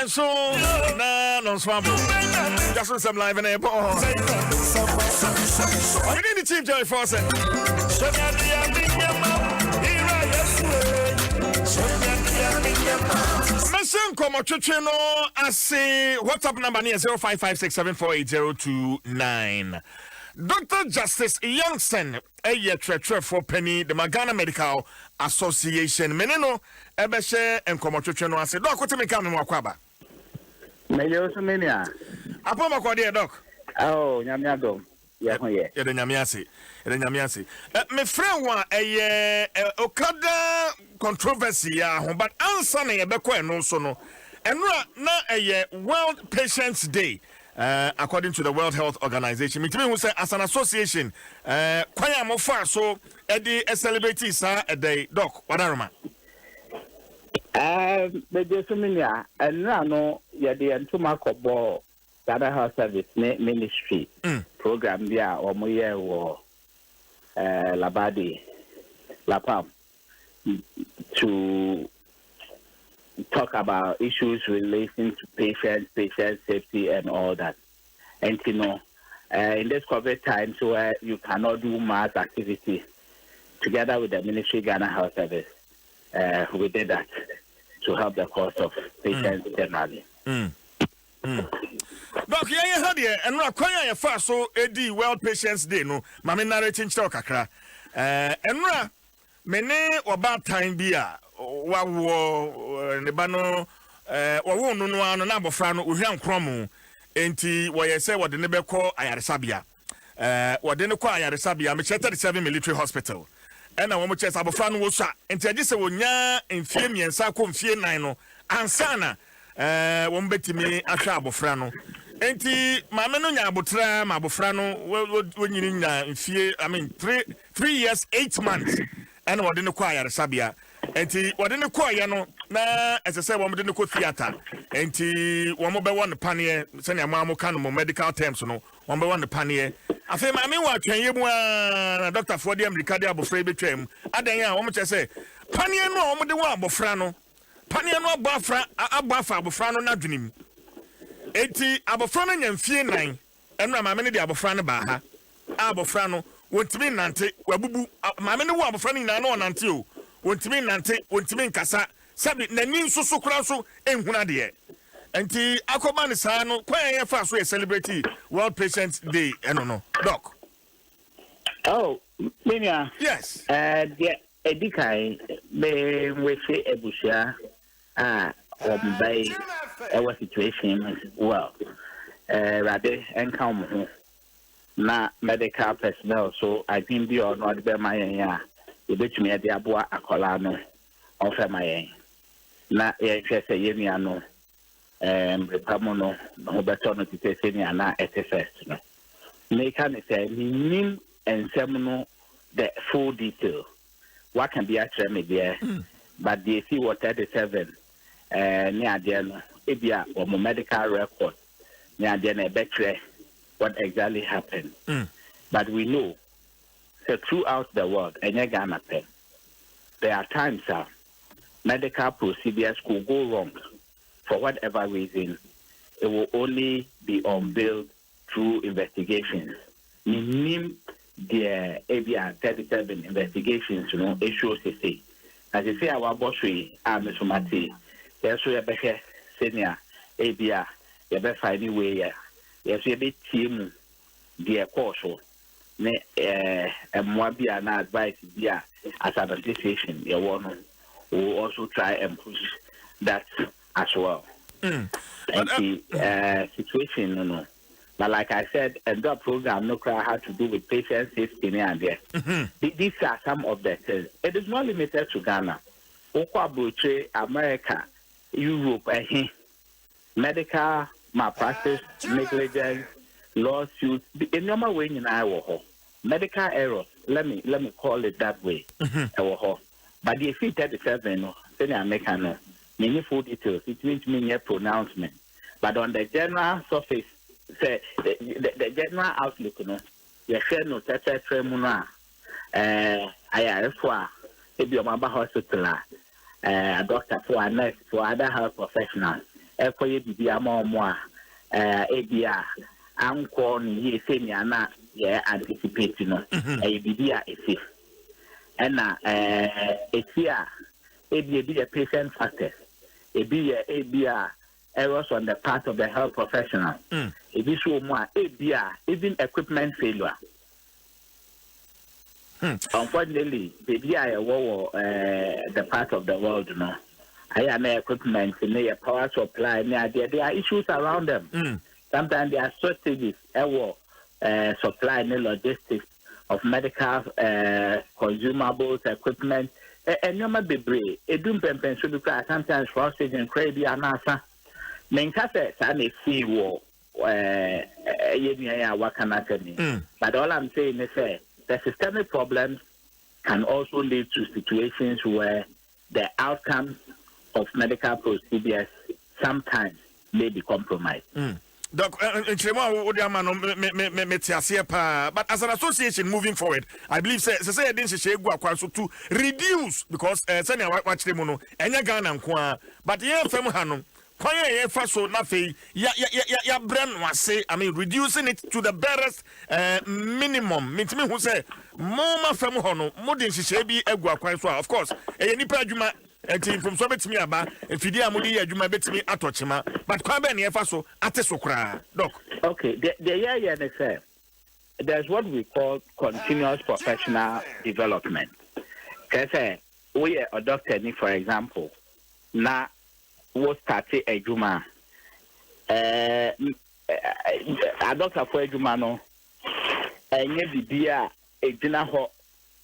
and so no swamp. Just some live in airport. We need the Chief Joy Fawcett. Mason come Chuchino, I say WhatsApp number near 0556748029. Dr. Justice Youngson, a year for Penny, the Magana Medical Association. Meneno, Ebeshe, and Comochuchino, I said, Doc, what to make come in Wakwaba? Mayor Samania. Upon my quadia, Doc. Oh, Yamiado. Yeah, the Yamiasi. My friend, one a Okada controversy, but answer a Bequa no sono. And now a World Patients Day. According to the World Health Organization, me tell say as an association, kwanya mo far so e celebrate sa a day doc wadaroma. Me dey familiar and no ye dey ntoma kobo Ghana Health Service Ministry program dia o mo ye wo Labadi Lapam to talk about issues relating to patient safety and all that. And you know, in this COVID times where you cannot do mass activity, together with the Ministry Ghana Health Service, we did that to help the cause of patients generally. Doc, yeah, had here, and Rakwaya first so AD World Patients Day, no, Mammy narrating Chokakra, and Ra, mene or bad time beer. Wawo nebano wawo nunu ano na abofra no ohwan kromo enti wo yese wo de ne beko ayaresabia wo de ne kwa ayaresabia me 37 military hospital ena wo mo chese abofra no wo so enti agise wo nya mfie miensa ko mfie nan no ansana wo mbetimi ahwa abofra no enti maame no nya abotra ma abofra no wo nyini nya mfie I mean 3 years 8 months ena wo de ne kwa ayaresabia enti wadene ko ya no na esese wo mde ne ko theater enti wo mo be won panie se ne amamo kan mo medical terms no wo be won panie afi ma me wa twen yemu na Dr. Ford America de abofra betwam adan ya wo mo chese panie no wo mo de wo abofra no panie no abofra abofra no na dwenim enti abofra no nyamfie nan enra ma me ne de abofra no ba ha abofra no wontimi nante wabubu ma me ne wo abofra no nyina no nante o wontimi nkasa sabi nani nsusu kura so enhuna de enti akoba ne saa no kwan ye fa so celebrate World Patients Day no doc. Oh Minya, yes the edikai be we say ebusia by our situation well rather encounter na medical personnel so I think be or not be my ya you bet me the aboa akola no ofa my na ye hwese ye nua no repamo no no beto no tete se nua na first no me can say nim ensem no the full detail what can be actually me there but they see what 37 ni ade no ebia or medical record ni ade na betre what exactly happened but we know so throughout the world, there are times medical procedures could go wrong for whatever reason. It will only be unveiled through investigations. Minimum the ABR 37 investigations, you know, it shows to say. As you say, our boss, Mr. Mati, there's a better senior ABR, you better find a way. Yes, you be team, dear course. Ne mwabia na advice bia as an association you want will also try and push that as well. And the situation no but like I said and the program no cry had to do with patient safety and there. These are some of the things. It is not limited to Ghana. Okwa America, Europe medical malpractice, negligence, lawsuits, the normal way in our medical errors. Let me call it that way. But the 37 no, say American no, many full details. It means many pronouncement. But on the general surface, say the general outlook, no, you share no such a tremuna. I for maybe a hospital, a doctor for a nurse for other health professionals. ekoye bibia ma omo a ebia anko ni ye senia na ye anticipate no bibia esi ena esia ebia the patient factors ebia errors on the part of the health professional ebi so mo a ebia even equipment failure. Unfortunately, baby, I the part of the world, you know. I am equipment, power supply, there are issues around them. Sometimes there are shortages, supply, logistics of medical consumables, equipment, and you might be brave. It don't be sometimes frosted and crazy and answer. Menkase sane see wo what can I tell me? But all I'm saying is the systemic problems can also lead to situations where the outcomes of medical procedures sometimes may be compromised. Doc, but as an association moving forward, I believe to reduce because but I mean, reducing it to the barest minimum. Means me who say more from hono, more than she be of course. Team from Soviet me about if you dear Mudi, you might bet me at Tochima, but Kwabeni Faso at Sokra. Doc. Okay, they say there's what we call continuous professional development. Because we are a doctor, for example, now we start a Juma. A doctor for a Juma no, and yet be a dinner hot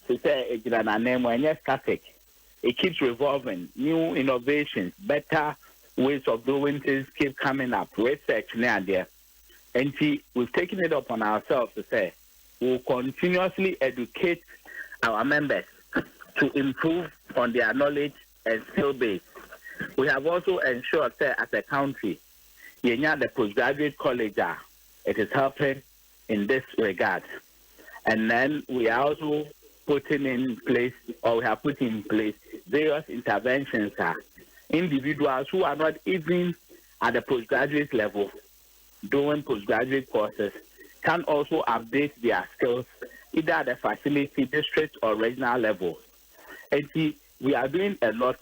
to say a dinner name when you're static. It keeps revolving. New innovations, better ways of doing things keep coming up. Research now there. And we've taken it upon ourselves to say we'll continuously educate our members to improve on their knowledge and skill base. We have also ensured that as a country, the postgraduate college, it is helping in this regard. And then we are also putting in place, or we have put in place, various interventions. Individuals who are not even at the postgraduate level doing postgraduate courses can also update their skills either at the facility, district, or regional level. And we are doing a lot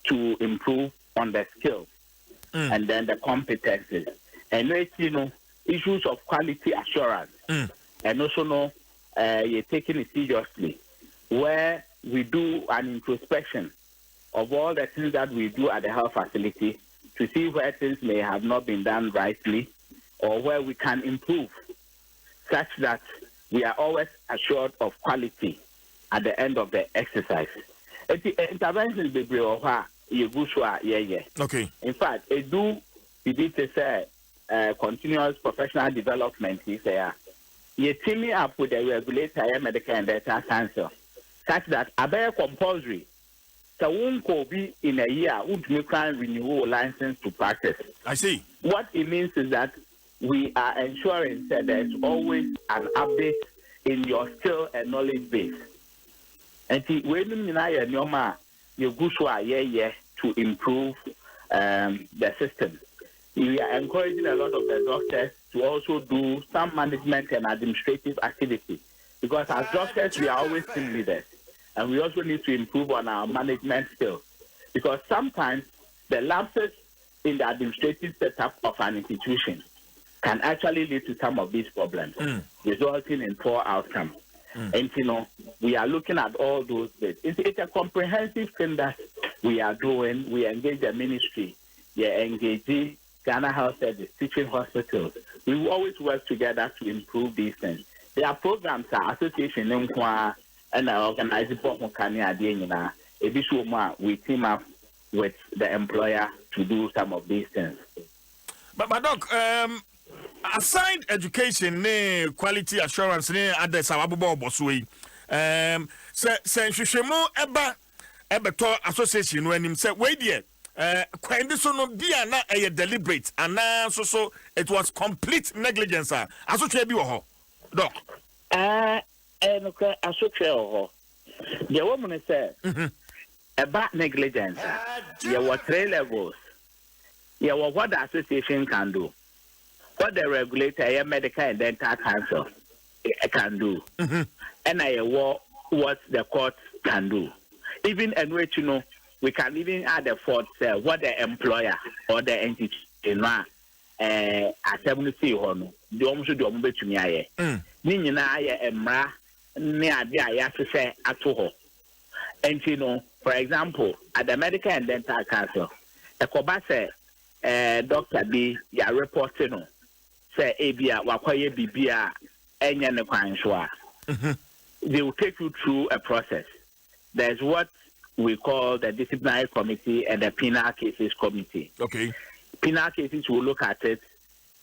to improve on the skills and then the competences. And issues of quality assurance. And also you're taking it seriously, where we do an introspection of all the things that we do at the health facility to see where things may have not been done rightly or where we can improve, such that we are always assured of quality at the end of the exercise. Interventions be okay. In fact, it do say continuous professional development is there. You're teaming up with the regulator, medical and data science, such that a better compulsory. So won't be in a year would make a renewal license to practice. I see. What it means is that we are ensuring that there's always an update in your skill and knowledge base. And when you go to improve the system. We are encouraging a lot of the doctors to also do some management and administrative activity, because as doctors we are always team leaders, and we also need to improve on our management skills, because sometimes the lapses in the administrative setup of an institution can actually lead to some of these problems, resulting in poor outcomes. And we are looking at all those bits. It's a comprehensive thing that we are doing. We engage the ministry, we are engaging Ghana Health Service, teaching hospitals. We will always work together to improve these things. There are programs, association, and organizing we team up with the employer to do some of these things. But Doc, aside education, quality assurance, other sawabubo bosui. Shemo eba to association when him say, wait there. When this one be a deliberate and so it was complete negligence. Associate be Doc. Associate the woman said about negligence. There were 3 levels. Yeah, well, what the association can do, what the regulator, a medical and dental council can do, and what the court can do. Even in which, we can even add the fourth, what the employer or the entity, assembly on the almost do ombe to me. Nina, Emra, near the Ayase at all. And for example, at the medical and dental council, a Kobase Dr. B, ya reporting, say Abia, Wakoye Bibia, and Yanakwanswa. They will take you through a process. There's what we call the disciplinary committee and the penal cases committee. Okay. Penal cases will look at it,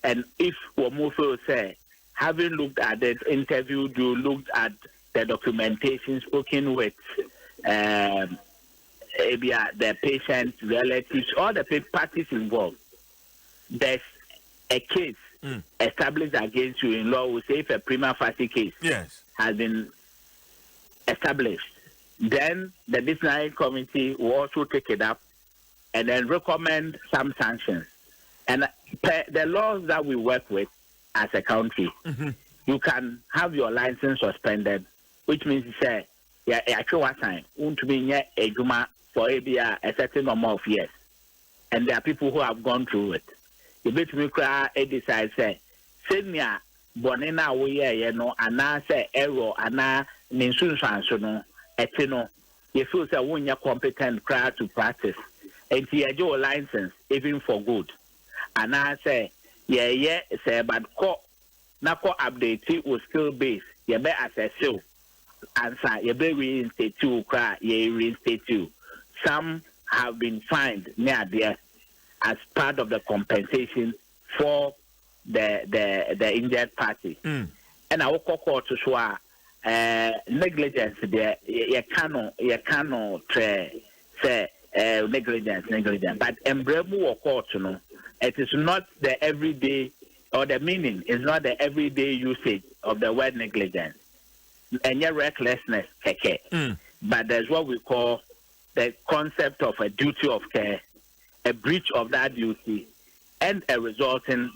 and if Womufo say, having looked at it, interviewed you, looked at the documentation, spoken with the patient's relatives, all the parties involved, there's a case established against you in law. We say if a prima facie case has been established, then the disciplinary committee will also take it up and then recommend some sanctions. And the laws that we work with as a country, you can have your license suspended, which means you say, yeah, actually what time won't be a juma for a certain number of years. And there are people who have gone through it. You bet me cry a decide say, senior bonena we ana say error ana ninsun no etino. You feel say when you're competent cry to practice. And your license even for good. And I say, say, but na update with skill base, you better assess you. Answer, you better reinstate you, cry, you reinstate you. Some have been fined near there as part of the compensation for the injured party. And I will call to show negligence there, you cannot say negligence. But embremu or court, it is not the everyday, or the meaning is not the everyday usage of the word negligence. And your recklessness, but there's what we call the concept of a duty of care, a breach of that duty, and a resulting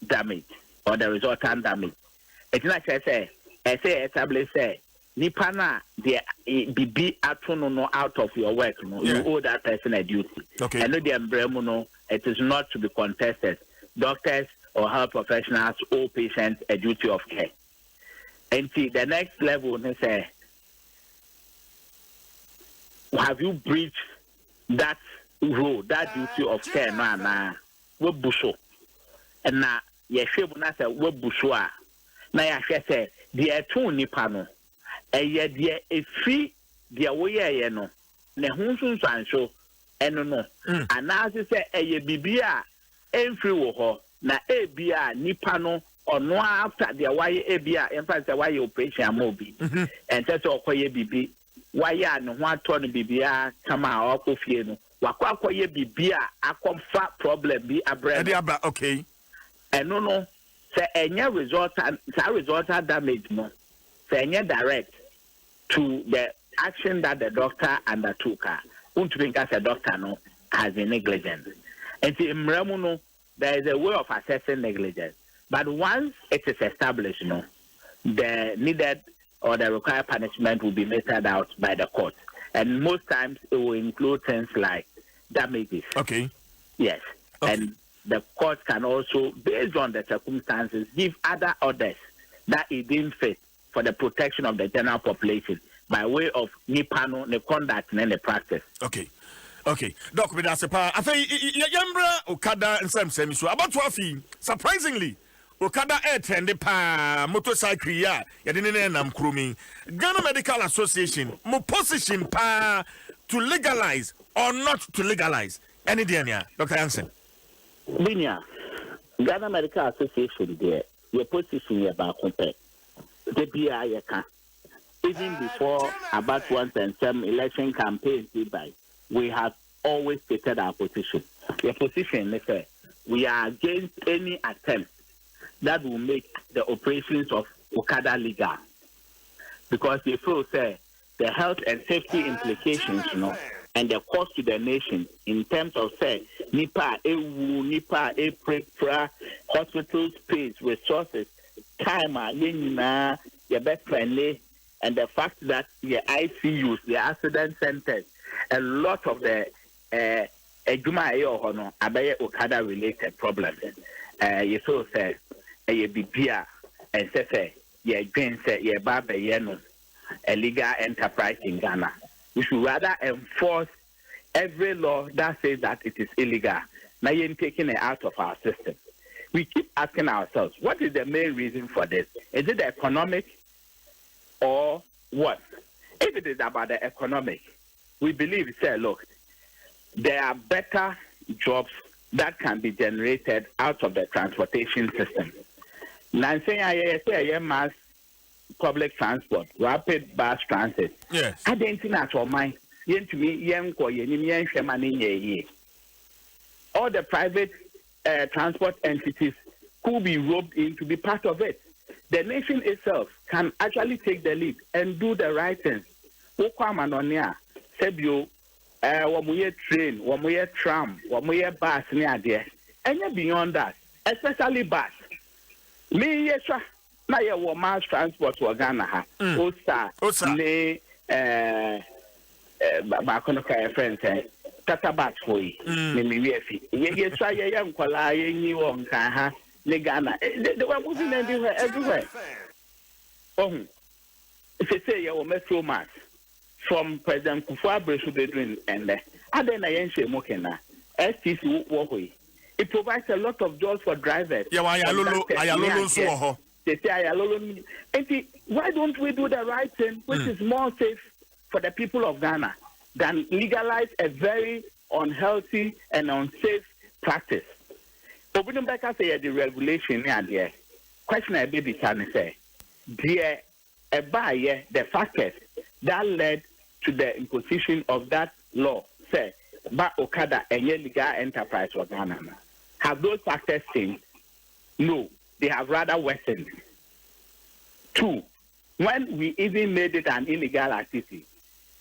damage, or the resultant damage. It's like I say establish say, Nipana, the BB atono out of your work, you owe that person a duty. Okay. And the embremo, it is not to be contested. Doctors or health professionals owe patients a duty of care. And see, the next level, they say, have you breached that rule, that duty of care? What busho? And now, yeshe na say what busho? Na yeshe say the two nipano. Eye dia efi dia woye no ne hunsun sanso eno no anase se eye bibia emfiri wo ho na ebia nipa no ono after dia waye ebia emfa se waye operation amobi ente se okoye bibi waye ane ho ato no bibia kama akofie no wakwakoye bibia akomfa problem bi abrɛ okay eno no se enye resultant damage no se enye direct to the action that the doctor undertook. Won't think as a doctor no has been negligent. And in Mramuno, there is a way of assessing negligence. But once it is established, the needed or the required punishment will be meted out by the court. And most times it will include things like damages. Okay. Yes. Okay. And the court can also, based on the circumstances, give other orders that it didn't fit for the protection of the general population by way of nipano, the conduct, and the practice. Okay. Doc, with us, I think Yambra Okada and Nsem so about 12 surprisingly, Okada attended pa motorcycle ya didn't nam krumi. Ghana Medical Association, mo position pa to legalize or not to legalize any DNA, Dr. Nsem. Linia, Ghana Medical Association there, your position about compare. The BIA even before about Dwaso Nsem election campaign by, we have always stated our position. The position is that we are against any attempt that will make the operations of Okada legal, because they feel say the health and safety implications, and the cost to the nation in terms of say nipa ewu nipa prepare hospital space resources time your best friendly and the fact that the ICUs the accident centers a lot of the ejuma hono abaye Okada related problems you so say bibia and say ye dwen say ye ba be ye no a legal enterprise in Ghana. We should rather enforce every law that says that it is illegal. Now you're taking it out of our system. We keep asking ourselves, what is the main reason for this? Is it the economic or what? If it is about the economic, we believe, say, look, there are better jobs that can be generated out of the transportation system. Now, saying mass public transport, rapid bus transit. Yes. I don't think that's all mine. All the private transport entities could be roped in to be part of it. The nation itself can actually take the lead and do the right things. Sebio, train, tram, bus, and beyond that, especially bus. Me, yes, sir. Now you mass transport to Ghana. Osa, ne, Bakonoka friends, Tata Bat for you. You try a young Kola, you on Kaha, Negana. They were moving everywhere. Oh, if you say you're Metro Mass from President Kufuor should be doing, and I then I ain't Mokena, STC Wohui. It provides a lot of jobs for drivers. Yeah, why don't we do the right thing, which is more safe for the people of Ghana, than legalize a very unhealthy and unsafe practice? Opening back say the regulation there. Question I baby can say, dear a buyer, the factors that led to the imposition of that law, say, but Okada and legal enterprise for Ghana. Have those factors changed? No, they have rather worsened. 2, when we even made it an illegal activity,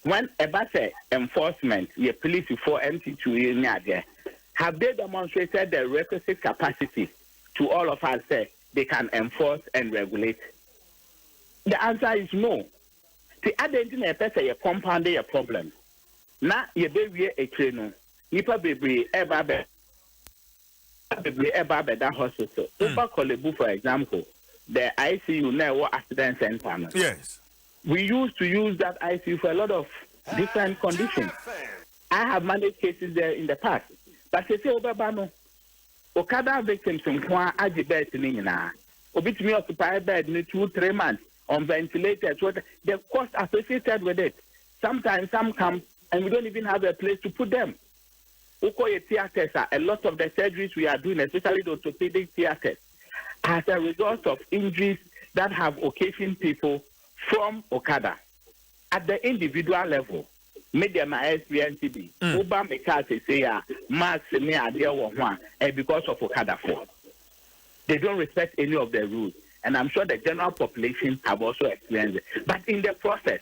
when about enforcement, the police before MT2 in there, have they demonstrated the requisite capacity to all of us say they can enforce and regulate? The answer is no. The identity person compounded a problem. Now you be a trainer, nipa be ever that hospital. Uber Kolebu, for example, the ICU now accident center. Yes. We used to use that ICU for a lot of different conditions. I have managed cases there in the past. But they say Obabano, Okada victims in Kwa Ajibet Nina, Obit occupy bed in 2-3 months on ventilators. The cost associated with it. Sometimes some come and we don't even have a place to put them. A lot of the surgeries we are doing, especially the orthopedic theaters, as a result of injuries that have occasioned people from Okada. At the individual level, media my SPNCB, Uber Mekase say, mass me idea one, and because of Okada 4. They don't respect any of the rules. And I'm sure the general population have also experienced it. But in the process,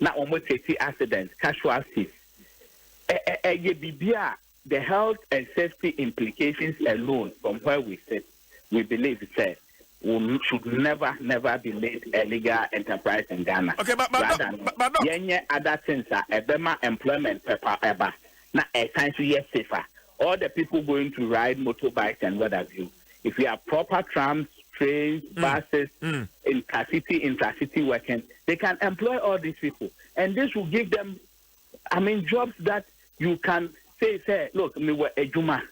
now almost 80 accidents, casualties, the health and safety implications alone from where we sit, we believe it should never be made a legal enterprise in Ghana. Okay, but other things are a employment paper ever. Now a time to yes safer. All the people going to ride motorbikes and what have you. If we have proper trams, trains, buses, intracity working, they can employ all these people. And this will give them jobs that you can say, look, me were a Juma.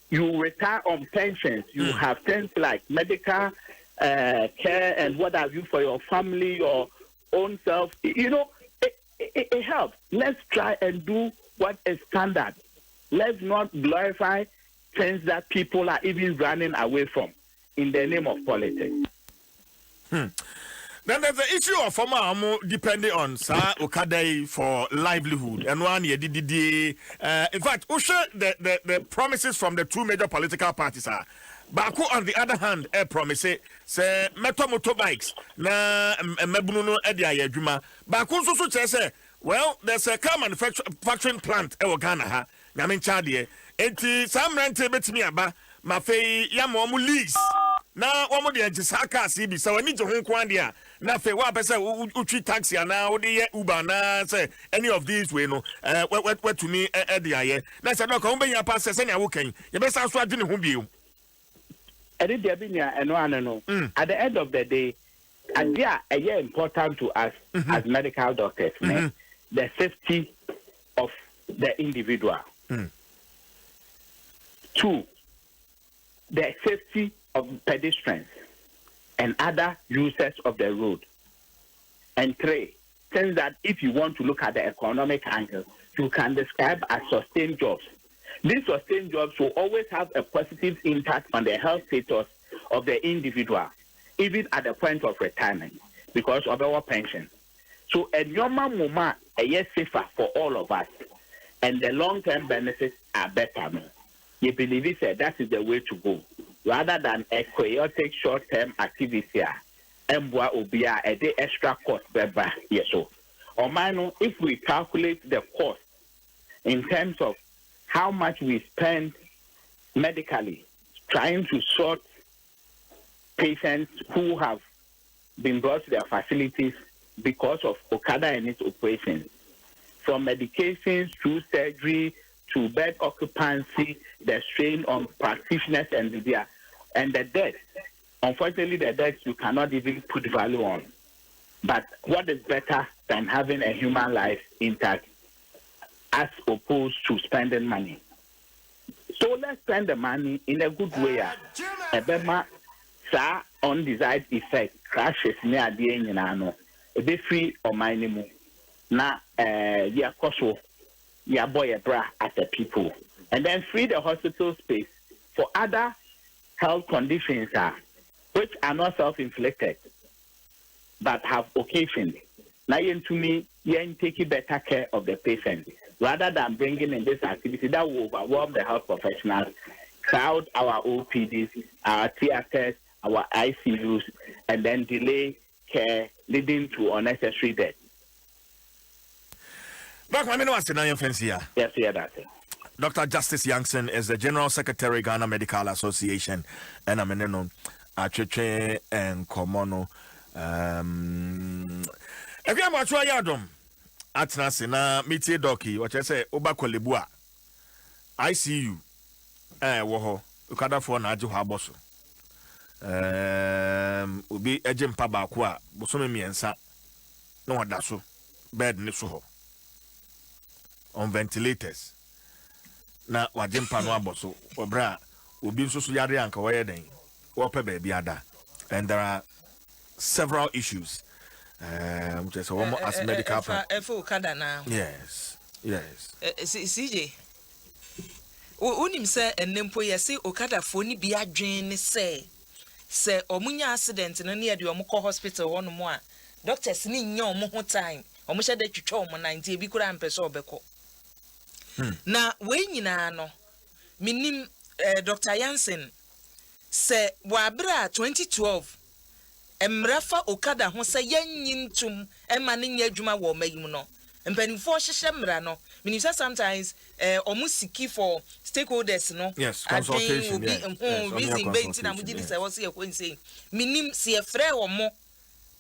You retire on pensions. You have things like medical care and what have you for your family, your own self. It helps. Let's try and do what is standard. Let's not glorify things that people are even running away from in the name of politics. Then there's the issue of former depending on Okada for livelihood and one year in fact, the promises from the two major political parties are Baku on the other hand, promise say motorbikes na mebuno edia yadwuma. Baku so say Well, there's a car manufacturing plant in Ghana ha. Ngamin chadie. Enti some rente betimi aba ma fe ya mo lease. Na wo mo de gisaka CB so ani je ho kwan dia. Na fe wa pese utwi taxi na wo de Uber na say any of these way no what to me e de aye. Na say no ka wo be ya pass say na wo kan. Ye be sa so adwene ho biu. Edi de bi nia eno ano no. At the end of the day, and yeah, important to us as medical doctors, the safety of the individual. 2, the safety of pedestrians and other users of the road. And 3, since that if you want to look at the economic angle, you can describe as sustained jobs. These sustained jobs will always have a positive impact on the health status of the individual, even at the point of retirement, because of our pension. So a normal moment is safer for all of us, and the long-term benefits are better. You believe it, that is the way to go, rather than a chaotic short-term activity. And what will be a day extra cost, yes, so. Or if we calculate the cost in terms of how much we spend medically trying to sort patients who have been brought to their facilities because of Okada and its operations, from medications to surgery to bed occupancy, the strain on practitioners and the deaths. Unfortunately, the deaths you cannot even put value on. But what is better than having a human life intact as opposed to spending money? So let's spend the money in a good way. Sa undesired effect crashes near the end, a bit free or minimum. Na ya koso ya boy bra as a people, and then free the hospital space for other health conditions which are not self-inflicted but have occasioned. Now to me, you take better care of the patient rather than bringing in this activity that will overwhelm the health professionals, crowd our OPDs, our theaters, our ICUs, and then delay care, leading to unnecessary death. Back my name is Yes, yeah, that's it. Dr. Justice Nsem is the General Secretary Ghana Medical Association, and I'm in Acheche and Komono. If you are much Adom, Atnasina, Miti Doki, what I say, Obakolibua, ICU, Woho, Ukada for Naju Habosu. Ubi Ejem Pabakwa, Bosumi Miensa, no one does so, bed Nisuho, on ventilators. Na wajem pano aboso obra obi nso so yare anka waye den wope baby ada, and there are several issues which is one as medical now. Yes CJ unim say enempo yesi okada fo ni bi adwen say omunya accident no ne de omko hospital won mo a doctors ni nya omo ho time omo hye de twetwa omo 90 bi kura mpese obeko. Na we nyina no minim Dr. Nsem se wabra 2012 emrafa okada ho se yanyintum ema ne nya adwuma wo mayim no mpanifo hyehye mra no minim sometimes omusiki for stakeholders no yes consultation reason bent na mujidi se wo se yakwense minim se efre wo mo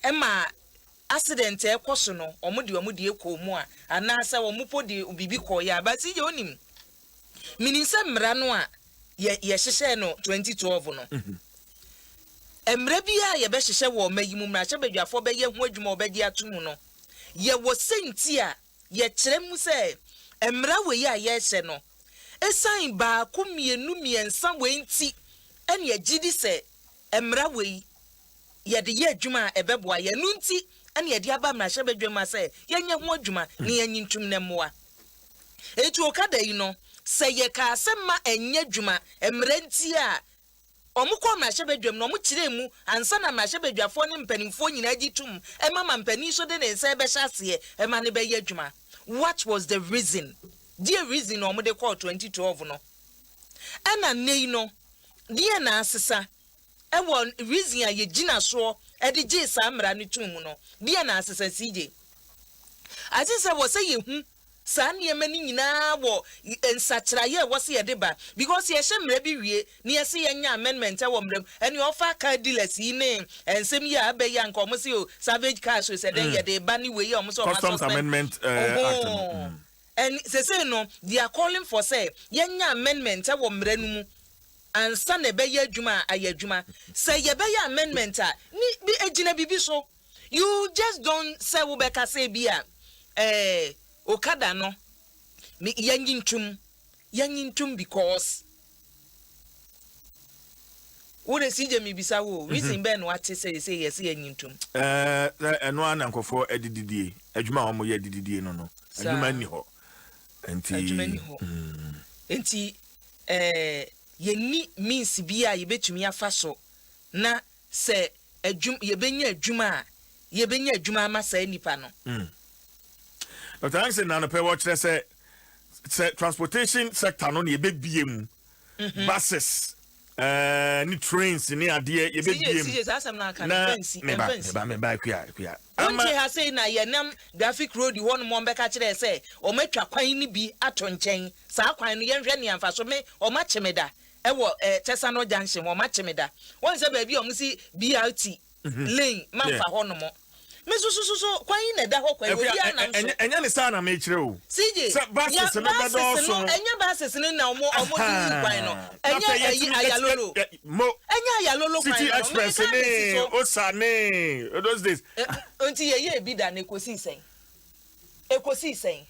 ema accident ekoso no omudi ekomu a anasa wo mupo de bibi koya but ye onim minim se mra no a ye hyehye no 2012 no emra bia ye be hyehye wo mayim mra hye badwafo be ye ho adwuma obedi atum no ye wo senti a ye kyerem se emra we ya ye hye no esan ba ko mienu miensa wenti ene ye gidi se emra we ye de ye adwuma ebeboa ye nu nti ene ye de aba mra hye badwama se ye nye ho adwuma ne ye nyintum ne moa etu okada yi no se ye ka asema enye adwuma emra nti a omukọ mra hye badwam no mo kire mu ansa na mra hye badwafo ne mpanimfo nyina agitum emama mpani so de ne nsa be hyase ema ne be ye adwuma. What was the reason? The reason no de call 2012 no. Ana nei no die na asesa e won reason a ye gina so e de je sa mra ne tum no. Die na asesa CJ. I just say was say San Yemeni na wo in Satraye was here deba because ye shem rebi we near see any amendment and you offer car dealers name and same year be yan commercial savage cash we said then they banny way almost Customs Amendment Act. And say no they are calling for say yenya amendment mrenu and san ebeye juma ayejuma say yebeye amendment ni bi ejina bibi so you just don't say we be ka say bia Okada no me yanyintum because what is CJ me bisa wo reason ben what say yes yanyintum eno anankofo edididie adwuma wo mo ye edididie no adwuma ni ho enti yenni means bia yebetumi afa so na se yebenya adwuma ma sa nipa no Dr. Hansen na no pe watch say transportation sector no ye bebiem buses ni trains ni ade ye bebiem na ba kuya Onje ha say na ye nam graphic road won mo mbeka kire say o matwa kwan ni bi ato nchen saa kwan no ye hwe ne amfa so me o ma chemeda e wo Tesano junction o ma chemeda won say ba bi o msi BRT lane man fa ho no mo so kwan na da ho kwan obi anam so enya ne sa na me kire o CJ buses no bedo so enya buses no na omo kwan no enya ayalolo enya ayalolo kwan City Express ni Osane those days unti ye bi da na ekosi sen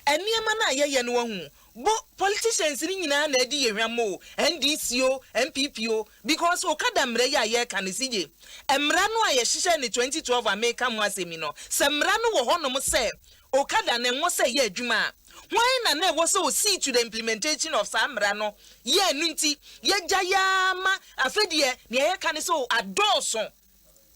eniema na ye no wahu bo politicians ni nyina na edi yehwamo NDCO MPPO because okada mre ye kan CJ emra no aye hihye ne 2012 America mu asemi no se mra no wo honom se okada ne ngo se ye adwuma why na wo so see to the implementation of samra no ye nunti ye jayama afedie ne ye kan so adoso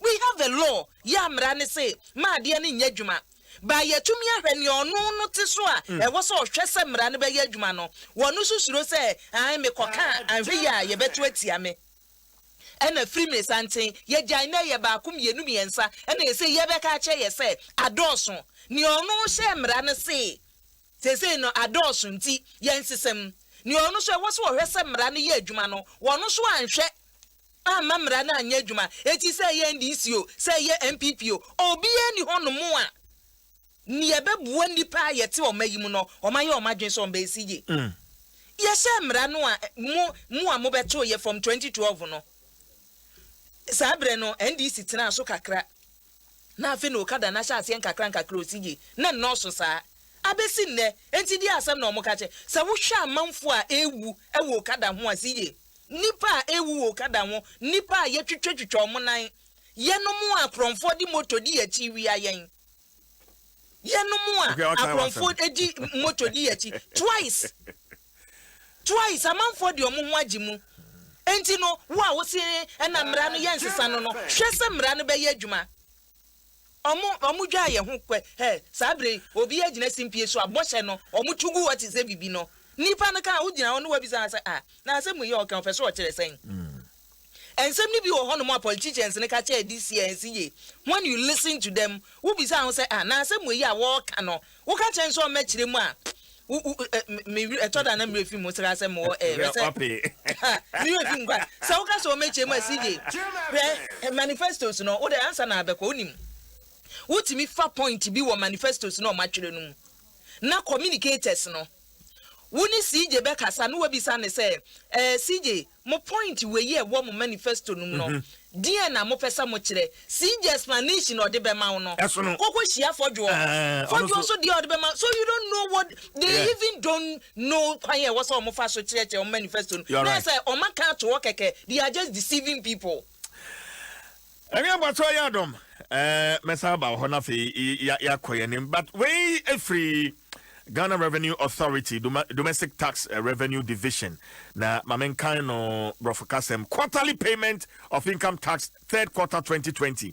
we have a law ya mra ne se ma de ne nya adwuma ba yetumi ahwe ne onu no te so a e wo so hwese mra ne be ye adwuma no wonu susuro se an me koka anhwe ya ye beto atia me ena free me santen ye gyan na ye ba kum yenu miensa ena ye se ye be ka che ye se adoso ne onu hye mra ne se no adoso nti ye nsesem ne onu so e wo so hwese mra ne ye adwuma no wonu so anhwe amma mra na anya adwuma eti se ye NDCO se ye MPPO obi ani hono a ni ebebuo nipa yete o mayim no o maye o madwen so mba esije ye hye mra no a mu a mo beto ye from 2012 no sabre no NDC tena so kakra na afi no okada na sha ase nkakra osije na no so saa abesi nne enti di asem na o mo ka che se wo hwa amanfo a ewu ewo okada ho asije nipa ewu okada ho nipa ye twetwetwetwe o mo nan ye no mu akronfo di moto di ya chi wi ayen ye no mu akronfo edi moto di ya chi twice amanfo di o mo ho agimu enti no wo a wo se na mra no yensesa no hwese mra no be ye adwuma omu dwa ye ho kwe sabre obi agina simpie so abohye no omu tugu wati se bibi no nipa no ka wo gina wo no wa bisa say na asem ye o kan fe so o kire sen ensem ni bi wo hono mo politicians ne ka che DCNC when you listen to them wo bisa ho say na asem ye a wo ka no wo ka chen so ma kire mu a me etoda na mrefi mo sira asem wo mi refi ngwa so wo ka so ma kire mu CJ manifestos no wo the answer na abekọ onim wotimi fa point bi wo manifestos no ma twere no na communicators no woni CJ be kasa no wabisa ne say CJ mo point we ye wo mo manifesto no die na mo pesa mo kire CJ explanation o de be ma wo no kokko hia fodwo so de o de be ma so you don't know what they even don't know why was o mo fa so kire o manifesto no say o man can to work keke they are just deceiving people Emi abato ya Adom mesa ba ho na fe ya koyenim but we free Ghana Revenue Authority Domestic Tax Revenue Division na mamenkan no brofokasem quarterly payment of income tax third quarter 2020.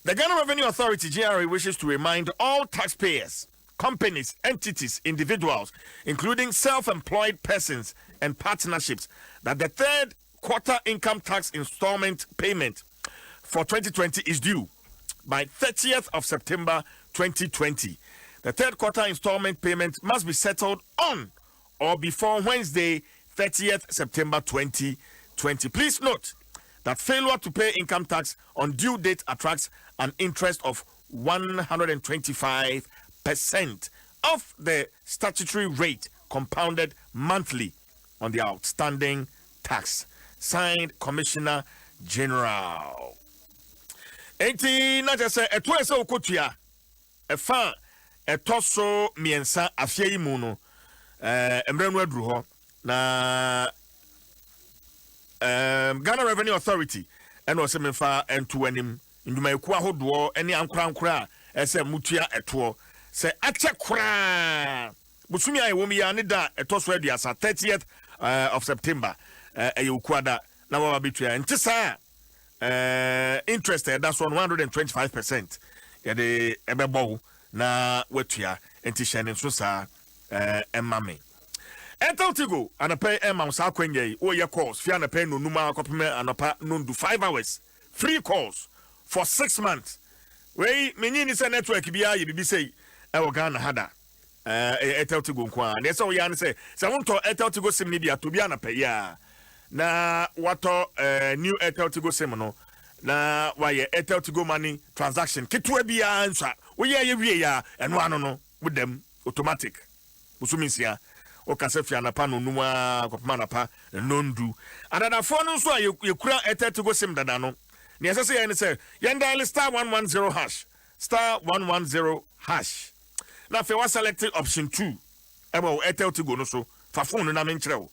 The Ghana Revenue Authority GRA wishes to remind all taxpayers, companies, entities, individuals, including self-employed persons and partnerships, that the third quarter income tax installment payment for 2020 is due by 30th of September 2020. The third quarter installment payment must be settled on or before Wednesday, 30th September 2020. Please note that failure to pay income tax on due date attracts an interest of 125% of the statutory rate compounded monthly on the outstanding tax. Signed, Commissioner General. 18 na just say eto ese okotua efa etoso miensa afie yi mu no emrenu aduru ho na Ghana Revenue Authority eno se memfa ento anim nduma eku ahodo ene ankra ese mutua eto se ache kra busumi ayi womi ya ne da etoso aduasa 30th of September eyukwada na wa betua ntisa interested that's on 125%. Yade ebebo na wetua enti hyene so sa emame. Enteltigo anapay emam sa kwanye wo ye calls fi anapay no numa akopeme anapa no do 5 hours free calls for 6 months. We menyi ni se network bia ye bibi sei e wo Ghana hada Enteltigo nkwa na se wo ya ne se wonto Enteltigo sim ni bia to bia anapay ya na wato new Airtel Tigo sim no na waye Airtel Tigo money transaction kitwa bia nsa wo ye wie ya eno ano no wudem automatic musumisia o kasafia na pa no numa kopama na pa nondu adada fo no so yekura Airtel Tigo sim dada no ne asese ye ne se ye dial star 110 hash star 110 hash na fe wa select option 2 ebo Airtel Tigo no so fa phone no na menkyerɛ wo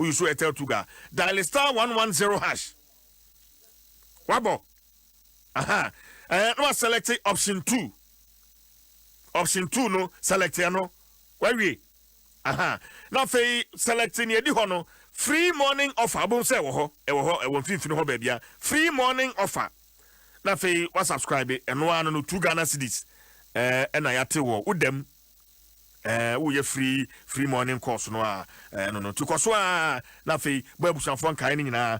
you so Airtel Tigo dial star 110 hash wabo aha no select option 2 no select no where aha now fe selecting edi ho no free morning offer abon say wo ho e wo finfin ho ba bia free morning offer na fe wa subscribe eno ano no 2 Ghana cedis na yate wo udem we ye free morning course no no to course na fe babusanfo nkan ni nyina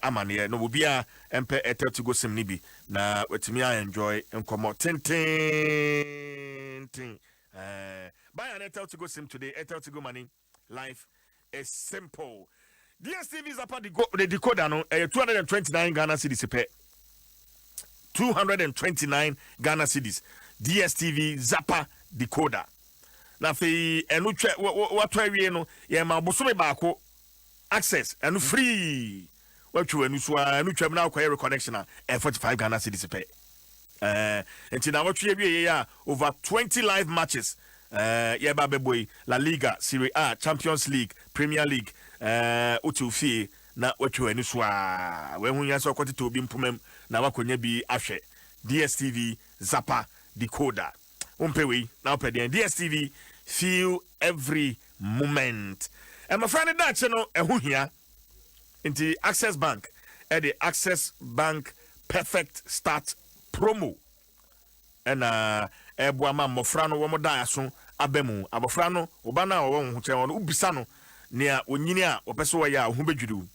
amane no bobia empe Airtel Tigo sim ni bi na wetimi enjoy enkomo tin buy an Airtel Tigo sim today. Airtel Tigo money life is simple. DSTV Zappa the decoder no 229 Ghana cedis pe 229 Ghana cedis DSTV Zappa decoder na fe enu twa wato awie no ye ma bosome baako access enu free watwa enu so enu twam na akwa reconnection a 45 Ghana cedis pe enti na watwa awie ya over 20 live matches ye ba beboy La Liga, Serie A, Champions League, Premier League utufie na watwa enu so we hu yan so kwati to bi mpomam na wakonya bi ahwe DSTV Zappa decoder umpewi na opede DSTV feel every moment. And my friend that channel ehuhia into Access Bank at the Access Bank Perfect Start promo. And ebuama mofrano wo moda aso abemu abofrano obana wo hu che won ubisano nea onyini a opeso wa ya hu bedwuru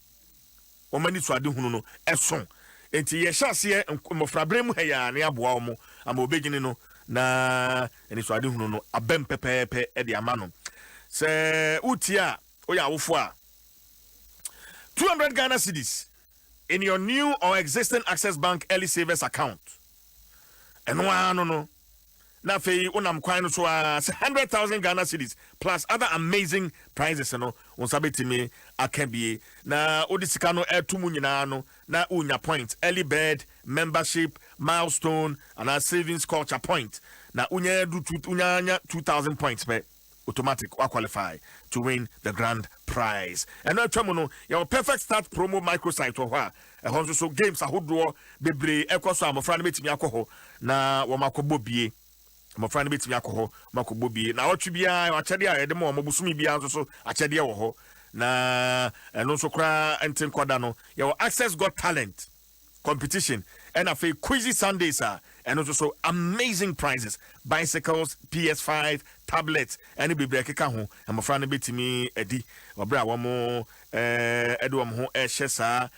o mani so ade hunu no eson enti ye hyase mofrabremu heya ne aboa wo ama obegini no na eni so ade hunu no abem pepepe e de ama no se utia oya wofo a 200 Ghana cedis in your new or existing Access Bank early savers account eno ano no na fe unam kwan no so 100,000 Ghana cedis plus other amazing prizes no on sabetimi akabie na odisika no etumu nyina no na unya point early bird membership milestone and a savings culture point na unya 2,000 points per automatic or qualify to win the grand prize. And now no your perfect start promo microsite or wha so games ahodo bebre ekoso amofra na betimi akoho na wo makobobie amofra na betimi akoho makobobie na otwe bia achede a yede mo mobusumi bia so achede wo ho na eno so kra enten kwada no your Access Got Talent competition and a fake quizy Sundays and also amazing prizes, bicycles, PS5, tablets, and be break ho and my friend betimi edi obra one more edwam ho shesa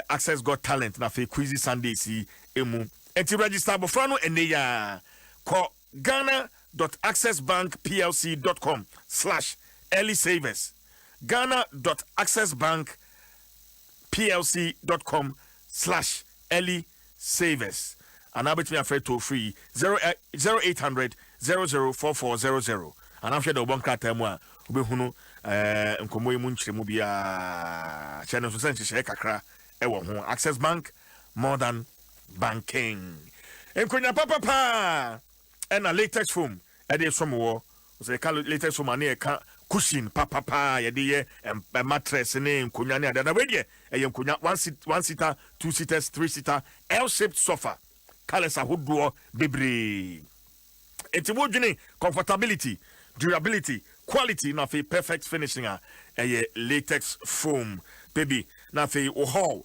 Access Got Talent na fake quizy Sundays emu enti register bofrano ene ya call ghana.accessbankplc.com/early savers. ghana.accessbankplc.com/early savers. And I'll be afraid to free 0800 004400. And I'm sure the one cat time ubehunu nkomo yi mu nkyeremu bia channel so sense share kakra ewo ho. Access Bank, more than banking. Enkonya papa and a latex foam e dey from wo so the latex foam and e ka cushion papa ye dey mattress ne nkonya ne adana we dey e nkonya one seater, two seaters, three seater, L-shaped sofa. Colors ahodoɔ bebree. Enti wodwene comfortability, durability, quality na fe perfect finishing a latex foam baby na fe o hall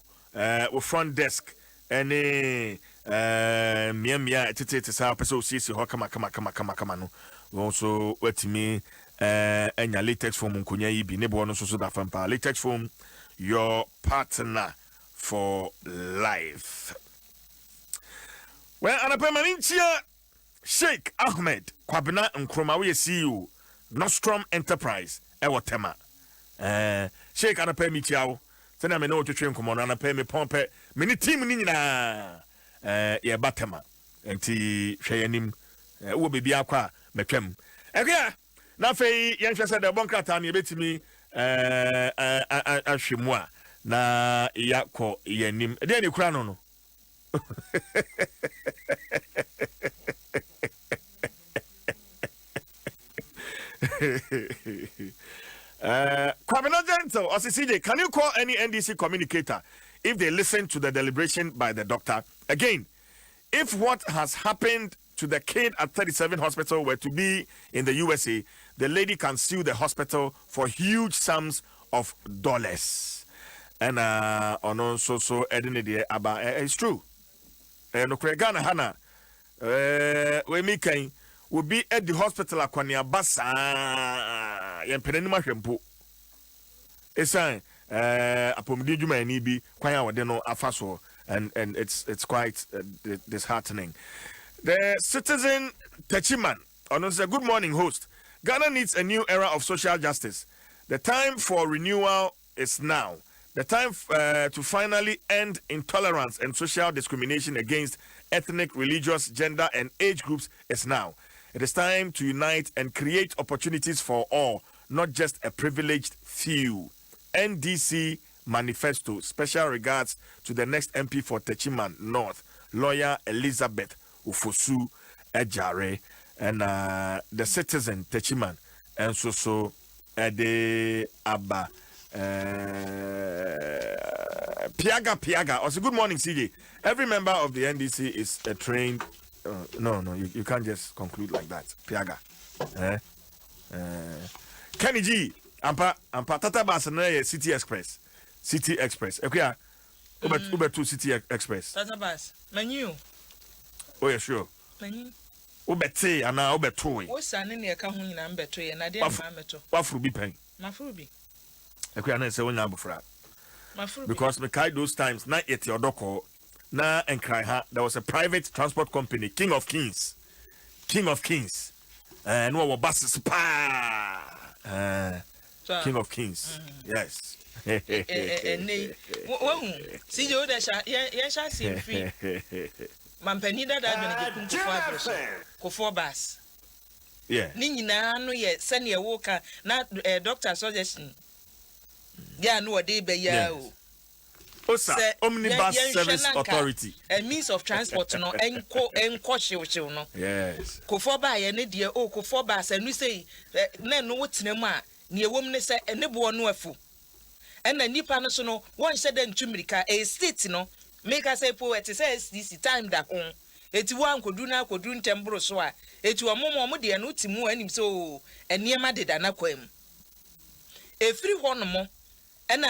o front desk any mia tete sa person sisi ho kama no also wetimi enya latex foam nkonya yi bi ne bo no so da fampa latex foam, your partner for life. Well, Anapemantia Sheikh Ahmed Kwabena Nkrumah, we CEO Nostrum Enterprise Ewatema. Sheikh Anapemichiao, Tena me no to train come on Anapemi Pompe, mini team nina ye batema. Enti Shayanim will be aqua mekem. Ega, na fe Yansha said the bunker time ye betimi ashimwa na yako yenim. Then you crown no. Kwabena Gentle, CJ, can you call any NDC communicator if they listen to the deliberation by the doctor? Again, if what has happened to the kid at 37 Hospital were to be in the USA, the lady can sue the hospital for huge sums of dollars. And also it's true. No Ghana Hana we making will be at the hospital akwani abasa yempenenima hwempo esan apomdi djuma ni bi kwan a wode no afaso and it's quite disheartening. The citizen Techiman says, good morning host. Ghana needs a new era of social justice. The time for renewal is now. The time to finally end intolerance and social discrimination against ethnic, religious, gender, and age groups is now. It is time to unite and create opportunities for all, not just a privileged few. NDC Manifesto. Special regards to the next MP for Techiman North, lawyer Elizabeth Ufosu Ejare, and the citizen Techiman, and so Ede Abba. Piaga. Also, good morning, CJ. Every member of the NDC is a trained. No, you can't just conclude like that. Piaga. Kenny G. Ampa Tata Basana City Express. Okay, Uber to City Express. Tata Bas. Menu. Oh yeah, sure. Menu. Ubete and now Uber What's an in your account and betray and I didn't have what fruit be paying? My fruit. Okay, I say one number for that. Because me kai those times na yet your doko na enkrai ha there was a private transport company King of Kings and no buses pa King of Kings yes see you that yes I see free mampani that I go for bus yeah ni nyina no ye send ye woka na doctor suggestion yeah, no, they be ya. Osa, Omnibus Service Authority. A means of transport, no, and no. Yes. Go for by any dear, go for bus, and we say, no, what's in a man, near woman say, and never one no fool. And the new panasono, one said, then Chumrica, a state, no, make us say, poet, it says, this time that home. It's one could do now, could do temporal soa. It's one more muddy and utimu and him so, and near my did an aquam. A free one more. And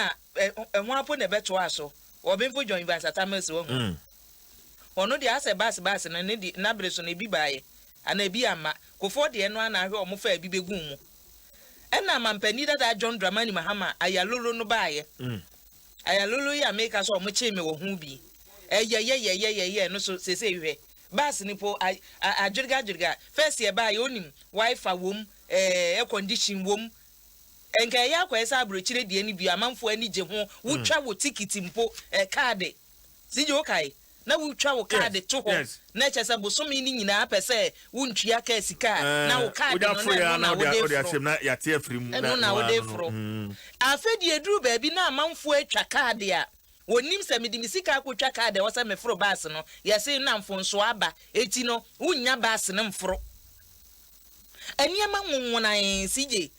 one upon a better also, or been for join Vice at Tamas. Or no, the answer bass and a needy nabres on a be by, and a be a ma, go for the end one I hear more fair be boom. And now, man, penny that John Dramani Mahama, I alone no buy. I alone make us all much him or who be. Eh, yeah, no, so say, bus nipo ajirga first year ba yonim wifi wom air condition wom enka ya kwesa abrochire die ni bi amanfo ani je ho wutwa wo ticket mpo card sije okay na wutwa wo card to ho na chese bosomi ni nyina pese wuntua ka sika na wo card no na wo de na ya tie frim na wo de fro afedi eduru ba bi na amanfo atwa card a wonim se medi misika akotwa card e wo se mefro bus no yese na mfonso aba eti no wunya bus ne mfro eniema nwonwan sije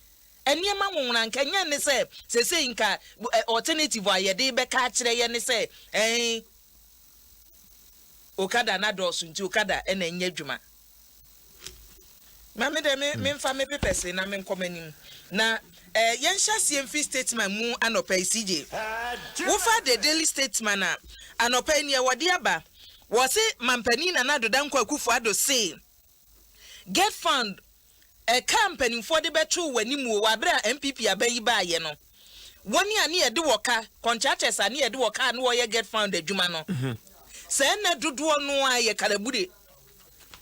eniema nwonwan kanya ne se sese nka alternative ayede be ka kire ye ne se okada na dosu nti okada na enya dwuma ma me de me mfa me pepese na me nkomanim na yen hyasie mfi statement mu anopa CJ wo fa the daily statement na anopa ni e wode aba wo se mampani na dodan kwa kufu ado say get fund a company for the betu wanimu wa bra MPP abayi ba ye no woni ani e de woka contractors ani e de woka no ye get fund adwuma no se na dodo no aye kalabude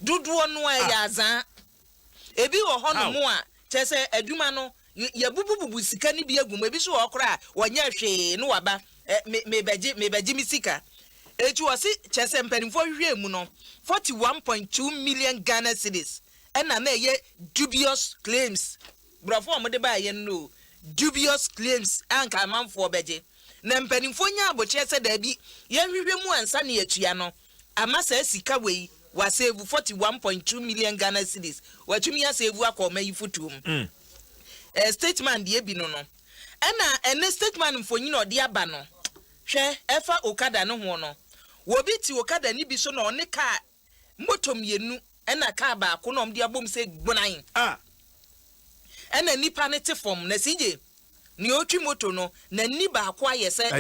dodo no aye azan ebi wo hono mu a chese adwuma no ye bubububu sika ni bi agum ebi so okra wonya hwe no waba mebeji misika etu wo si chese mpanimfo hwe mu no 41.2 million Ghana cedis na ye dubious claims brofo mo de ba ye no dubious claims anka manfo beje na mpanimfo nya aboche se da bi ye hwehwe mu ansa na yatua no amasa sika wei wa save 41.2 million Ghana cedis watumi ya save akoma yi futum statement de bi no ene statement mfonyi no de aba no hwe efa okada no ho no wo bi ti okada ni bi so no ne ka motom yenu ena ka ba ko no mde abom se gbonan ena nipa ne te form na CJ ni otwi moto no na ni ba ko ayese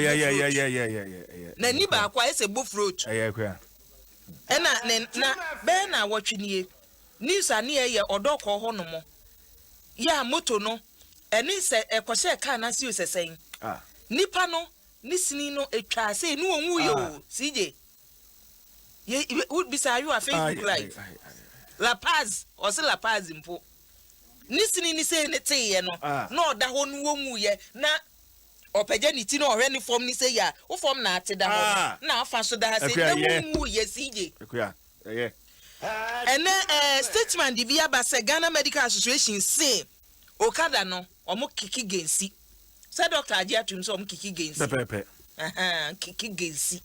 na ni ba ko ayese bofroach ena na be na wotwinie news ani ye odoko ho no mo ya moto no eni se ekose ka na si osesen nipa no ni sini no etwa se nu onwu yo CJ ye would be say you are Facebook live La Paz or se La Paz mpo nisini ni se ne teye no no da ho nu onwu ye na opeje ni ti no ohwe ni form ni se ya wo form na ate da ho na afa so da se na onwu ye CJ ene statement di via ba se Ghana Medical Association say okada no omo kiki gensi se Dr. Ajiatum so omo kiki gensi pepe kiki gensi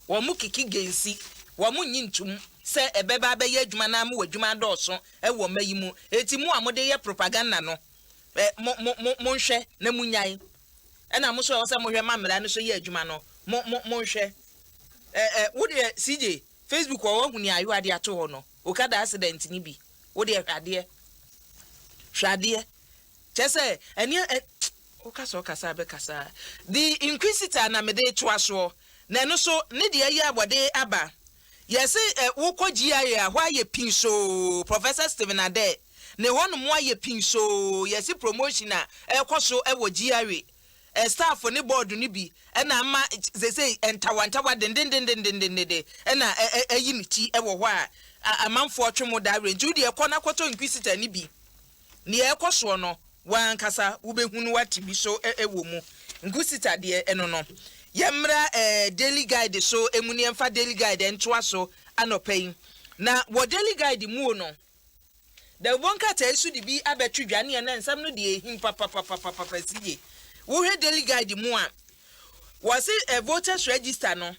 omo kiki gensi womu nyintum se ebeba be ye adwuma na mu adwuma dɔɔso wo mayimu eti mu amode ye propaganda no mo nhwɛ na munyai ɛna mo so wo se mo hwɛ mamra no so ye adwuma no mo nhwɛ wo de CJ Facebook wo hu ni ayo ade ato ho no okada accident ni bi wo de hwade chese eni okasa be kasa the inquisitor na me de toaso na no so ne de ye abode aba yes wo kogia ya hwa ye pinso Professor Stephen Ade ne wonu mo ye pinso yes promotion a ekoso ewo giare staff ne board ni bi na ma say entawantawa dendendendendende na ayi ni ti ewo hwa a amanfo otwemo da range udi ekona kwoto inquisitor ni bi ne ekoso no wan kasa wo behunu wati bi so ewo mu inquisitor de eno no yemra daily guide so emuni emfa daily guide entwa so anopai na wo daily guide mu no the wonka ta esu di bi abetwudwane na nsam no de ehim papa CJ wo he daily guide mu a was a voters register no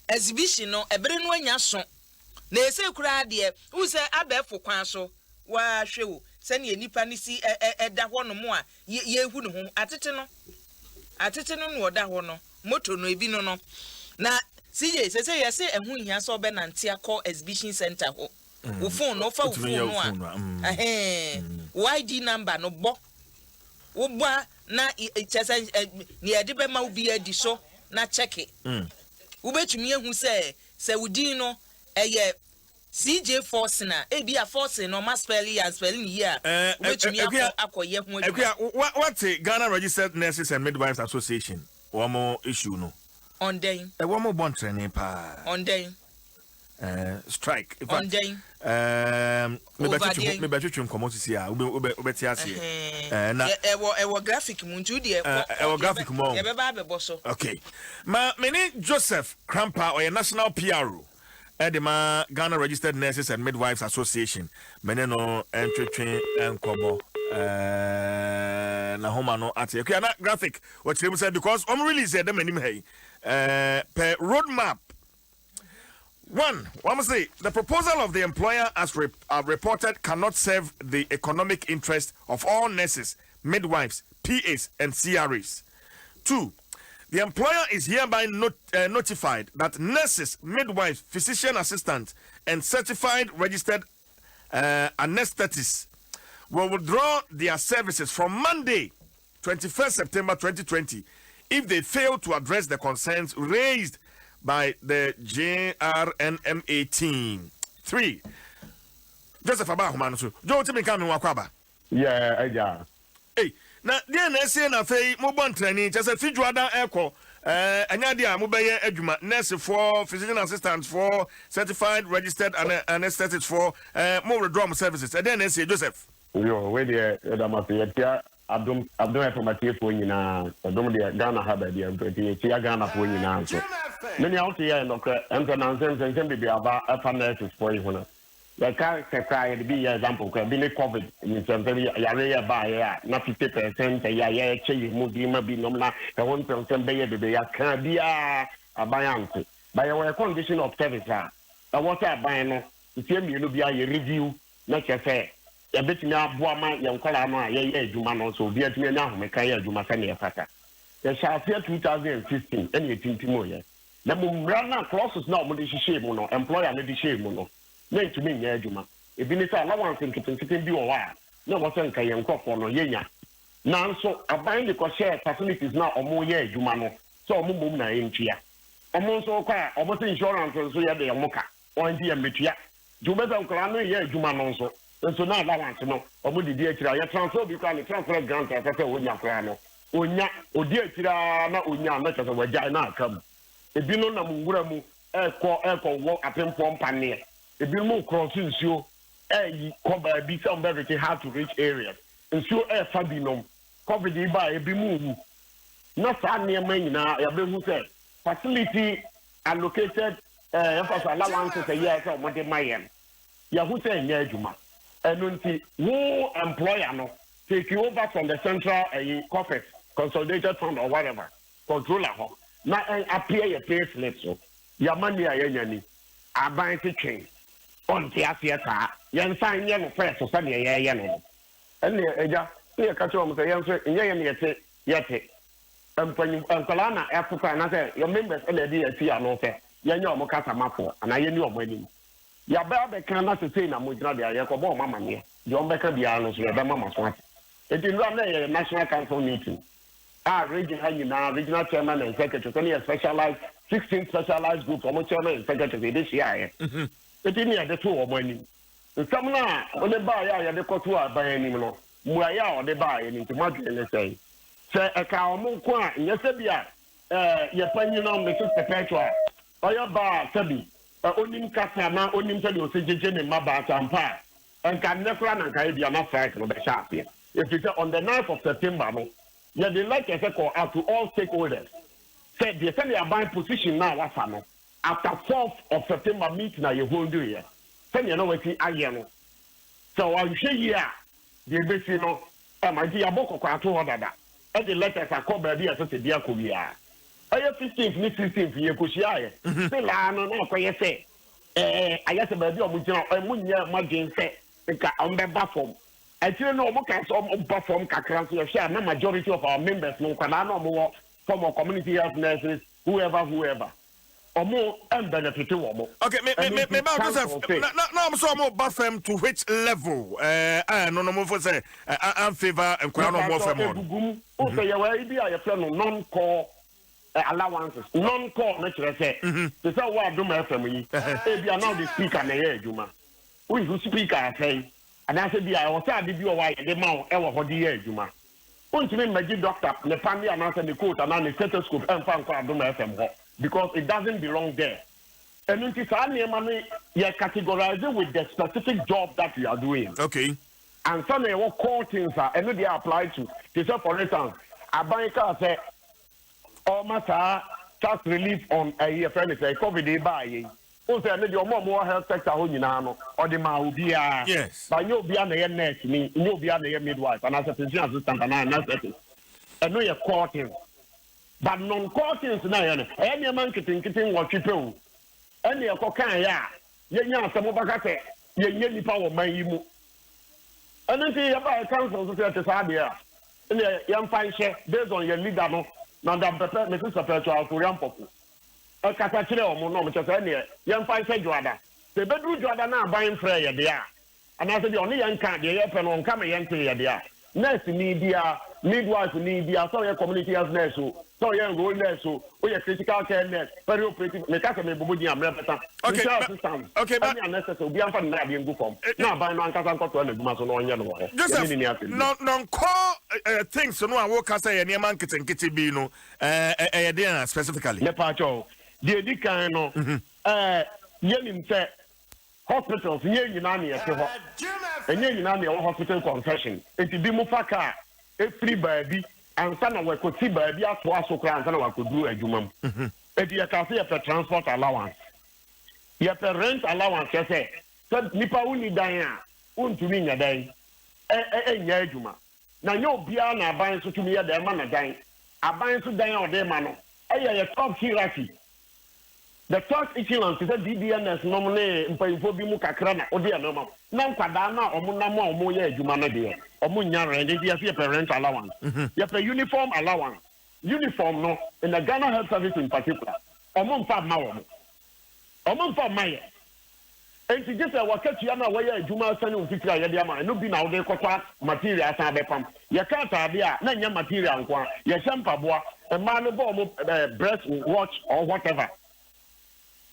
exhibition no ebere no anya so na ese kura de wo se abefo kwan so wa hwewo se ne nipa ni si eda ho no mu a ye hu no ho atete no no oda ho no moto no ebi no na CJ say yes ehun hia so be nante akọ exhibition center ho wo phone no fa wo phone no a ID number no bo wo ba na chese ne ade be ma obi adi so na check it wo betumi ehun se wudin no eye CJ force na ebi a force no ma spelling and spelling here wo betumi akoye ho adwuma what Ghana Registered Nurses and Midwives Association Wamo issue no. On day. Wamo bon training pa. On day. strike. In fact, me better to come out to see ya. Na graphic muntu de graphic mo. Okay. Many Joseph Krampa or a national PRO. Edema Ghana Registered Nurses and Midwives Association. Meneno entry and kobo. Na homa no ati. Okay, na graphic. What you said because really said them anyway. Per roadmap. One must say the proposal of the employer as reported cannot serve the economic interest of all nurses, midwives, PAs, and CRAs. 2. The employer is hereby notified that nurses, midwives, physician assistants, and certified registered anesthetists will withdraw their services from Monday, 21st September 2020, if they fail to address the concerns raised by the JRNMA team. 3. Joseph Abahumanusu. Joe Timmy Wakwaba. Yeah. Hey, now, dear Nessie and Afe, mobile training, just a Fijuada Echo, and Yadia Mubaya Eduma, nurse for physician assistants for certified registered anesthetists for more drum services. And then Nessie Joseph. Yo, where the Adamatia, Adom informative for you now, Adom the Ghana Habit, the Ghana for you now. Many out here and nonsense and can be about a nurses for you. The car to be example, can be COVID in some area by not 50%, a change, maybe no, the 1% baby, can be a biancy. By our condition of service, I want to buy no, the same you be a review, not a fair. A bit now, Boama, young Colama, Juman also, Vietnam, Mekaya, Jumasania Fata. The shall fear 2015, and 18 Timoya. The Mumbrana crosses now, but shame mono, employer may shame mono. Name to me, Yajuma. If you need allowance in keeping you a while, no one can young crop for no yenya. Now, so I bind the share facilities now or more year, Jumano, so Mumuna in Chia. Almost all car, almost insurance, and so you have the Moka, or in the Mitia. Jumeta Krano, yeah, Jumanonso. And so now that wants to know, or would the dear transfer because the transfer grant as I said, Unya Krano. Unya, or dear Tirana, Unya, not as a vagina come. If you know Namuramu, air walk at him from Pania. If you move crossing, you cover be some very hard to reach areas. And so air Fabinum, cover the by a move. Not near Mayna, a said facility allocated allowances a year from what they might. Yahoo saying, Yajuma. And who employer no take you over from the central corporate consolidated fund or whatever, controller. Now appear a pay slip so. Yamania Yanni, I buy the chain. On the Asiata, Yan sign young press or Sunday Yan. And the near Katom, the answer, Yan yet. And when you Kalana, Africa, and I say, your members and the DSC are no fair. Yan Mokata Mapo, and I knew wedding. Yababe cannot say, I'm with Nadia Yacobo, Mamma, John Becker, the Arnold, Mamma Swat. It is run a national council meeting. Regional chairman and secretary, a specialized 16 specialized group, almost chairman and secretary this year. It is the 2 of money. Some now, when they buy, they go to buy any more. Muaya or they buy any to market, let's say. Say a cow more quiet, yes, you're playing on Mrs. Perpetua. Or your bar, Sabi. Only Catana, only tell you, Sijin and Mabata and Pa. And can never run and carry the enough fact of the sharp here. If it's on the 9th of September, yeah, they like a call out to all stakeholders. Said they send their buying position now, after 4th of September meeting, now you won't do it. Send you know what I am. So I'll show you the basic, my dear Boko Quato, that. And the letters are called by the Associate Korea. I have 15th, 16th, you push ya. Still, I don't know what you say. I guess about your Munya Margin say, on the bathroom. I don't know what kinds of perform Kakran share. No majority of our members, no Canano more from our community health nurses, whoever. Or more and benefit to more. Okay, maybe I'm so more buffem to which level? I no more for say, I'm favor and crown more for more. Okay, you will be a friend of non-core allowances, non-core, let's say. The so what do my family? If you are now the speaker, Juma. Who speaker say? And I said, I was sad if you are white, the mouth ever for the year, Juma. Won't you mean my doctor, the family announced the court and the stethoscope and found out do my FM because it doesn't belong there. And it is money you categorize it with the specific job that you are doing. Okay. And some of your core things are and they apply to. For instance, a banker say, "Oh, matter tax relief on a year friend say COVID buy." Also, I need your more health sector who you know, or the Maubia. Yes. But you'll be on the nurse, you'll be on the midwife, and as a physician assistant, and I'm not setting. I know your core things. But non-core things now, any man getting what you do. Any a cocaine, yeah. Yenya, some of Bagate, Yenny power, my imu. And then see about council to Sabia. And the young fine share based on your leader, no, not that Mrs. Perpetual for young people. A Catachio, Monometer, any young fine say Joada. The bedroom Joada now buying Freya, dear. And I said, the only young cat, the open on coming young to dear. Nurse media, midwife media, so your community as nurse. So you're going there, so we are critical care nurse, very operative. The customer will be a member. Okay, but unnecessary. We are from Nabi and Gufom. Now, by non Casanco to the Mason on Yano. Just non core things, so no one work as a near market and kitty bino, specifically. Lepacho, the Edicano, Yenin said hospitals, Yenani, and Yenani hospital concession. It will be Mufaka, a free baby. And some of could see by the Dwaso Nsem and could do a human. If you can see a transport allowance, you have a rent allowance, you say, so Nipa only Diana, to me a day, a juma. Now, no Biana buying to me at the man a dying. I buy to die on their man. A top hierarchy. The first echelon is a DDNS normally in Paifobimu Kakrana or dear normal. Nan Kadana or Munama or Moya Jumana or Munyara, and you have a parent allowance. You have a uniform allowance. Uniform, no, in the Ghana Health Service in particular. Or Mumpa Mawam. Or Mumpa Maya. And to just a Wakatiana way Juma Sanu Fitra Yadiama, and no be now they call material Sabepam. You can't have Nanya material, your Shampabua, a man of breast watch or whatever.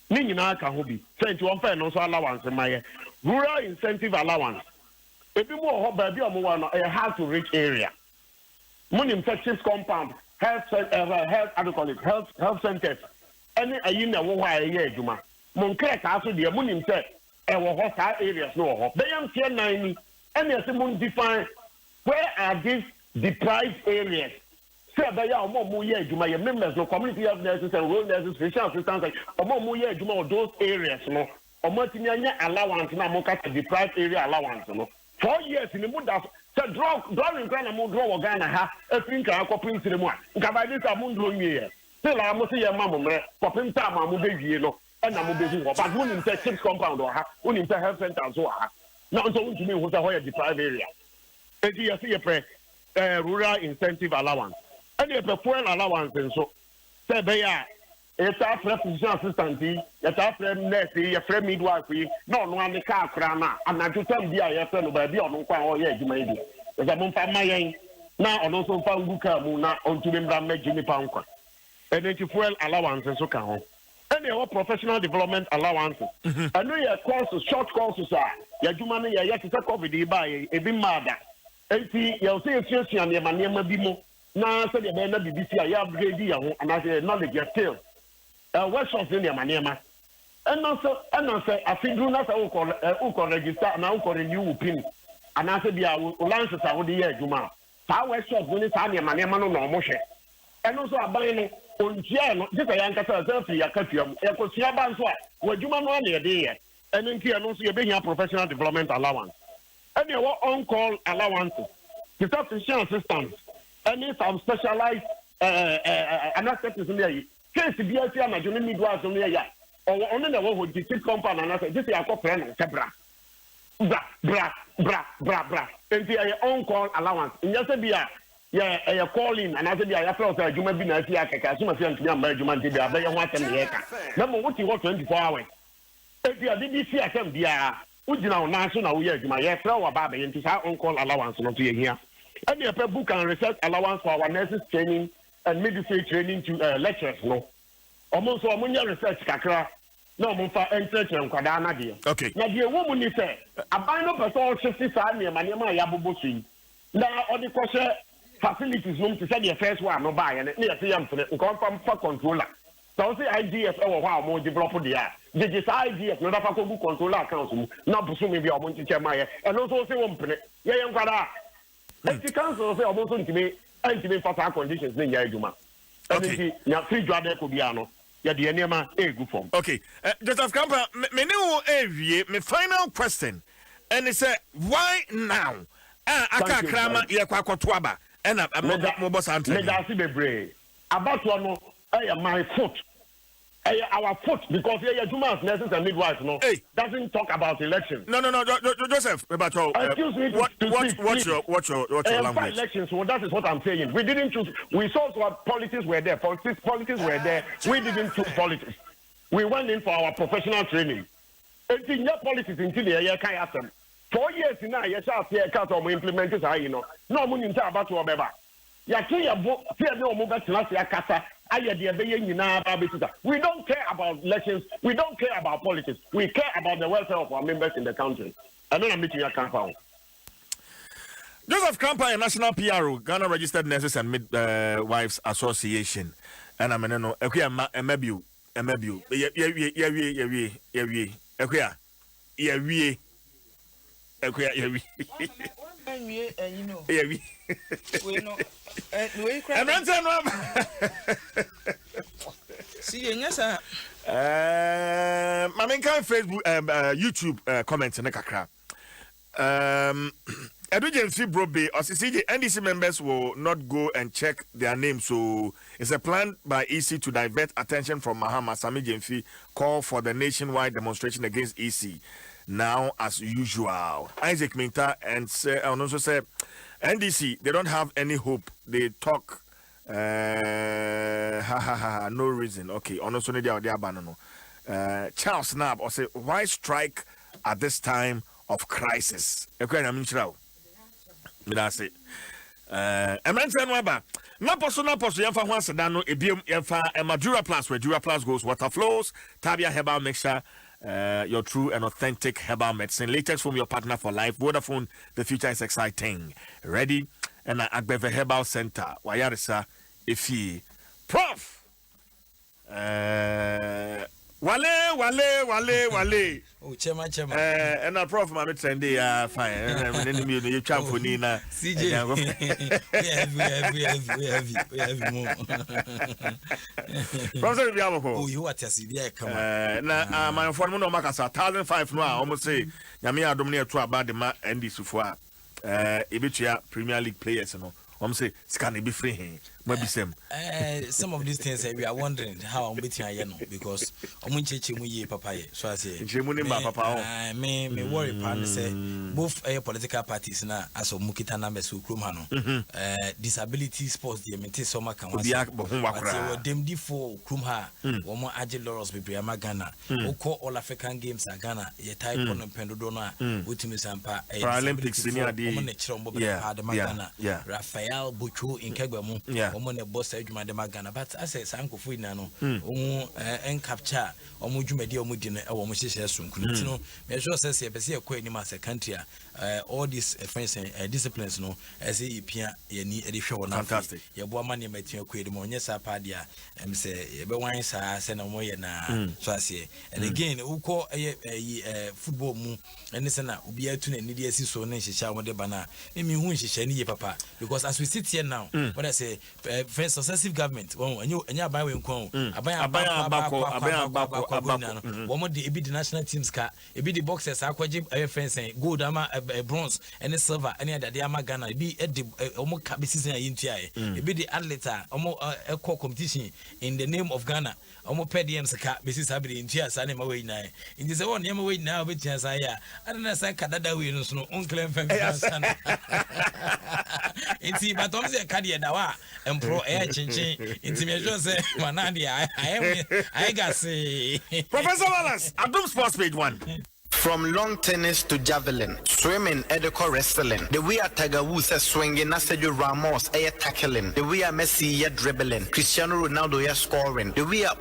Nina Kahubi, sent to unfair no allowance in my rural incentive allowance. If you more baby or a hard to reach area. Money infectious compound, health centers. Any a year why a year, Juma. Moncret also the money said, hostile areas no. They am 90, and as a moon define where are these deprived areas? Say that you are more Juma, your members, no community of nurses and rural nurses, physician assistants, or more Juma of those areas, no, or multimedia allowance, now Moka deprived area allowance, no. 4 years in the mood of drawing Ghana Moon draw Ghana ha, a think I could print to the one. Cabadis are moon drawing here. Still, I must say a mamma, for Prince Time, I will be you know, and I will be you, but one in 6 compound or ha, one in health center and so on. Not so to me who's a higher deprived area. And you see a rural incentive allowance. And you have a fuel allowance and so. Say they are. It's our physician assistant, it's our friend nurse, a friend midwife, no one the car crana, and I just tell me I friend by the on quite yeah, you may be. As a month of my now and also found Buka Muna on to them that make Jimmy Pounca. And then you fuel allowance and so can. And your professional development allowances. I know your courses, short courses are. Your human, you have to take over the buy a bit mad. And see, you'll see a church and your manema bimo. Now, so the man of the BBC, I have ready and I say, knowledge your skill. Workshops in your manema. And also, I think do not call register and I'll call a new opinion. And I said, yeah, lances are the year, Juma. Power workshops when it's on your manema no motion. And also, I'm buying on Giano, just a young selfie, a curriculum, a Cosia where Juma one year there. And then here, also, you're being a professional development allowance. And your on call allowances. The top physician assistants. Any some specialized anesthetists in there. Case the BLC and Johnny midwives on there, or only the one with the compound and I said, this is a friend, bra. And the own call allowance. In yesterday, yeah, calling and I said, I felt that you might be nice. I soon as I'm married, you might be a better one than the acre. Number what you want 24 hours. If you are BBC, I can be a would you know national year, you might throw a baby into our own call allowance not to here. And you have a book and research allowance for our nurses training and midwifery training to lecturers, no. Almost a money research kakra, no more for research and Kadana dear. Okay. Now, dear woman, you say, a bind up a all 65 near Manema Yabubusi. Now, all the kosher facilities room to send your first one, no buy, and near the and confirm for controller. So say IGF e wo ho a mo develop there. Just IGF no da fa ko control account na busu me bi o mo ntiche ma ye. E no so say wo mpene. Ye nkwada. The council say o mo so ntime fata conditions ne nya adwuma. Okay. Nya free dwade ko bia no. Ya de enema egu form. Okay. Joseph Kampa, me ne me final question. And it said, why now? Aka krama ye kwa kwatoaba. And mo boss Anthony. Me da si bebre. About one my foot. Our foot, because Jumas nurses and midwives doesn't talk about elections. No, Joseph. Excuse me. What's your language? Elections. Well, that is what I'm saying. We didn't choose. We saw what politics were there. Politics were there. We didn't choose politics. We went in for our professional training. Until your politics until the year can happen. 4 years now, you shall see a cut on implement it. No money in about to obey. Yakia book, fear no mobile to Casa. We don't care about elections. We don't care about politics. We care about the welfare of our members in the country. I don't meet you at Kampa. Joseph Kampa, a national PRO, Ghana Registered Nurses and Midwives Association. And I'm no, maybe Facebook, YouTube comments in the kakra. Edu Brobe or CCJ NDC members will not go and check their names, so it's a plan by EC to divert attention from Mahama Sami Jemfi call for the nationwide demonstration against EC. Now, as usual, Isaac Minta and also said, NDC, they don't have any hope. They talk, no reason. Okay, also they are banano. Charles Snap or say, why strike at this time of crisis? Okay, I'm in trouble. That's it. Emensen waba. Na poso yemfa ho asedano ebiem yemfa Madura Plus where Dura Plus goes water flows, Tabia herbal mixture. Your true and authentic herbal medicine. Latex from your partner for life. Vodafone, the future is exciting. Ready? And Agbeve Herbal Center. Wayarisa, Ifi. Prof! Wale. Oh, Chema. And a prof, my trendy, fine. And then you champ for Nina. CJ. We have more. Professor Biamo. Oh, you are Tessidia. Come on. Now, my informant no Macasa, 1,005 now. Almost say, Yamia Dominic to about the ma and this Sufua. Ibitia Premier League players, say, scan be free. Maybe some of these things we are wondering how I'm beating because Omunche Papaya. So I say, me worry partner say both political parties now as of Mukita numbers who Krumano disability sports the Mete Soma can was them for Krumha or more agile laurels be Ghana who call all African games at Ghana ye type on Pendodona Utimusampa Paralympics in Ghana Raphael Buchu in Kegbamu Omone boss edwuma de magana but ase sankofo ina no en capture omudwumadi omudine e wo mo hyehyɛ sonkunu tino me sure say be say ekɔ anim as a country all these friends and disciplines no as e pia yani e de hwɛ wona fantastic ye bo ama ne matua kɔ anim onye sa pa dia say ye be wan sa se na mo ye na so ase and again ukɔ football mu ene se na obi atu na ni de asi so na hyehyɛ wo de bana me hu hyehyɛ ni ye papa because as we sit here now what I say first successive government and you buy when come one the the national teams car it be the boxers akwaje friends gold ama bronze and silver any other they ama Ghana be the omo ka season into it be the athlete omo equal competition in the name of Ghana omo pdm saka besis abiri into asa na we na in this one na we na be chance ya adana say kadada we no so on claim fam inti but om say kadi da wa empro chinchin inti me sure say manadi I got say Professor Wallace Adom Sports page 1. From long tennis to javelin, swimming, Edeko wrestling. The way a Tiger Woods is swinging, Sergio Ramos tackling. The way a Messi dribbling, Cristiano Ronaldo scoring. The way a